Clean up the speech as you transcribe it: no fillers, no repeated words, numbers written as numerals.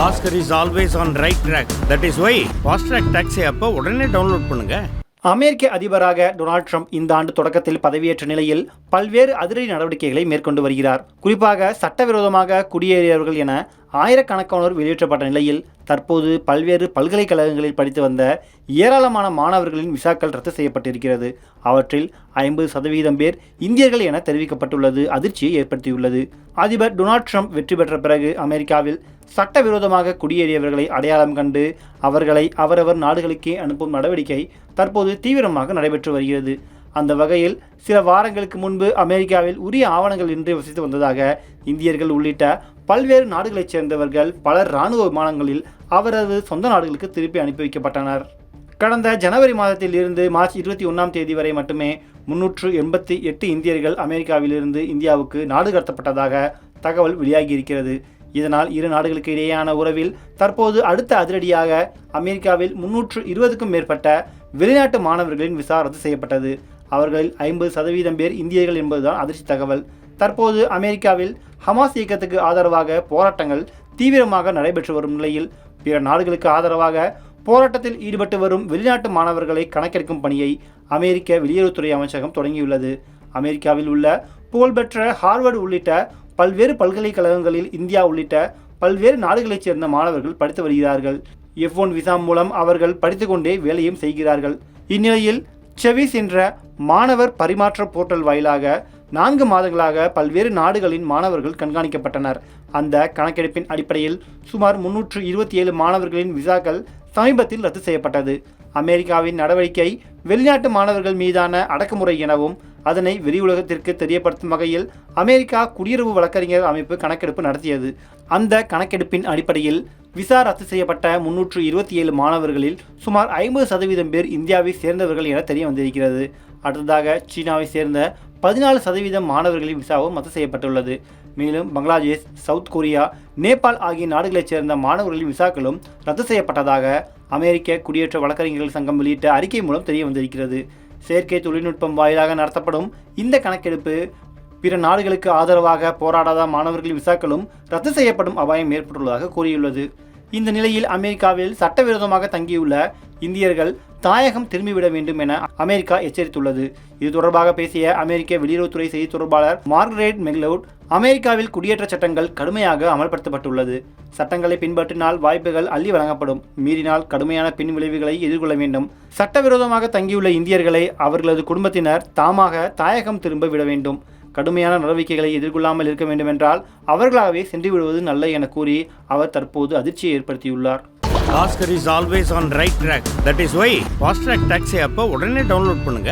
Oscar is always on right track. That is why Fast Track Taxi அப்போ உடனே download பண்ணுங்க. அமெரிக்க அதிபராக Donald Trump இந்த ஆண்டு தொடக்கத்தில் பதவியேற்ற நிலையில் பல்வேறு அதிரடி நடவடிக்கைகளை மேற்கொண்டு வருகிறார். குறிப்பாக சட்டவிரோதமாக குடியேறியவர்கள் என ஆயிரக்கணக்கானோர் வெளியேற்றப்பட்ட நிலையில் தற்போது பல்வேறு பல்கலைக்கழகங்களில் படித்து வந்த ஏராளமான மாணவர்களின் விசாக்கள் ரத்து செய்யப்பட்டிருக்கிறது. அவற்றில் 50% பேர் இந்தியர்கள் என தெரிவிக்கப்பட்டுள்ளது அதிர்ச்சியை ஏற்படுத்தியுள்ளது. அதிபர் டொனால்ட் ட்ரம்ப் வெற்றி பெற்ற பிறகு அமெரிக்காவில் சட்டவிரோதமாக குடியேறியவர்களை அடையாளம் கண்டு அவர்களை அவரவர் நாடுகளுக்கே அனுப்பும் நடவடிக்கை தற்போது தீவிரமாக நடைபெற்று வருகிறது. அந்த வகையில் சில வாரங்களுக்கு முன்பு அமெரிக்காவில் உரிய ஆவணங்கள் இன்றி வசித்து வந்ததாக இந்தியர்கள் உள்ளிட்ட பல்வேறு நாடுகளைச் சேர்ந்தவர்கள் பலர் இராணுவ விமானங்களில் அவரது சொந்த நாடுகளுக்கு திருப்பி அனுப்பி வைக்கப்பட்டனர். கடந்த ஜனவரி மாதத்தில் இருந்து மார்ச் 21ஆம் தேதி வரை மட்டுமே 388 இந்தியர்கள் அமெரிக்காவிலிருந்து இந்தியாவுக்கு நாடு கடத்தப்பட்டதாக தகவல் வெளியாகியிருக்கிறது. இதனால் இரு நாடுகளுக்கு இடையேயான உறவில் தற்போது அடுத்த அதிரடியாக அமெரிக்காவில் 320க்கும் மேற்பட்ட வெளிநாட்டு மாணவர்களின் விசா ரத்து செய்யப்பட்டது. அவர்களில் 50% பேர் இந்தியர்கள் என்பதுதான் அதிர்ச்சி தகவல். தற்போது அமெரிக்காவில் ஹமாஸ் இயக்கத்துக்கு ஆதரவாக போராட்டங்கள் தீவிரமாக நடைபெற்று வரும் நிலையில் பிற நாடுகளுக்கு ஆதரவாக போராட்டத்தில் ஈடுபட்டு வரும் வெளிநாட்டு மாணவர்களை கணக்கெடுக்கும் பணியை அமெரிக்க வெளியுறவுத்துறை அமைச்சகம் தொடங்கியுள்ளது. அமெரிக்காவில் உள்ள புகழ்பெற்ற ஹார்வர்டு உள்ளிட்ட பல்வேறு பல்கலைக்கழகங்களில் இந்தியா உள்ளிட்ட பல்வேறு நாடுகளைச் சேர்ந்த மாணவர்கள் படித்து வருகிறார்கள். F1 விசா மூலம் அவர்கள் படித்துக்கொண்டே வேலையும் செய்கிறார்கள். இந்நிலையில் செவிஸ் என்ற மாணவர் பரிமாற்ற போர்ட்டல் வாயிலாக 4 மாதங்களாக பல்வேறு நாடுகளின் மாணவர்கள் கண்காணிக்கப்பட்டனர். அந்த கணக்கெடுப்பின் அடிப்படையில் சுமார் 327 மாணவர்களின் விசாக்கள் சமீபத்தில் ரத்து செய்யப்பட்டது. அமெரிக்காவின் நடவடிக்கை வெளிநாட்டு மாணவர்கள் மீதான அடக்குமுறை எனவும் அதனை வெளியுலகத்திற்கு தெரியப்படுத்தும் வகையில் அமெரிக்கா குடியுறவு வழக்கறிஞர் அமைப்பு கணக்கெடுப்பு நடத்தியது. அந்த கணக்கெடுப்பின் அடிப்படையில் விசா ரத்து செய்யப்பட்ட 327 மாணவர்களில் சுமார் 50% பேர் இந்தியாவை சேர்ந்தவர்கள் என தெரிய வந்திருக்கிறது. அடுத்ததாக சீனாவை சேர்ந்த 14% மாணவர்களின் விசாவும் ரத்து செய்யப்பட்டுள்ளது. மேலும் பங்களாதேஷ், சவுத் கொரியா, நேபாள் ஆகிய நாடுகளைச் சேர்ந்த மாணவர்களின் விசாக்களும் ரத்து செய்யப்பட்டதாக அமெரிக்க குடியேற்ற வழக்கறிஞர்கள் சங்கம் வெளியிட்ட அறிக்கை மூலம் தெரிய வந்திருக்கிறது. செயற்கை தொழில்நுட்பம் வாயிலாக நடத்தப்படும் இந்த கணக்கெடுப்பு பிற நாடுகளுக்கு ஆதரவாக போராடாத மாணவர்களின் விசாக்களும் ரத்து செய்யப்படும் அபாயம் ஏற்பட்டுள்ளதாக கூறியுள்ளது. இந்த நிலையில் அமெரிக்காவில் சட்டவிரோதமாக தங்கியுள்ள இந்தியர்கள் தாயகம் திரும்பிவிட வேண்டும் என அமெரிக்கா எச்சரித்துள்ளது. இது தொடர்பாக பேசிய அமெரிக்க வெளியுறவுத்துறை செய்தி தொடர்பாளர் மார்கரெட் மெக்லவுட், அமெரிக்காவில் குடியேற்ற சட்டங்கள் கடுமையாக அமல்படுத்தப்பட்டுள்ளது. சட்டங்களை பின்பற்றினால் வாய்ப்புகள் அள்ளி வழங்கப்படும், மீறினால் கடுமையான பின் விளைவுகளை எதிர்கொள்ள வேண்டும். சட்டவிரோதமாக தங்கியுள்ள இந்தியர்களை அவர்களது குடும்பத்தினர் தாமாக தாயகம் திரும்ப விட வேண்டும். கடுமையான நடவடிக்கைகளை எதிர்கொள்ளாமல் இருக்க வேண்டுமென்றால் அவர்களாகவே சென்று விடுவது நல்ல என கூறி அவர் தற்போது அதிர்ச்சியை ஏற்படுத்தியுள்ளார். Oscar is always on right track. That is why Fast Track Taxi அப்போ உடனே டவுன்லோட் பண்ணுங்க.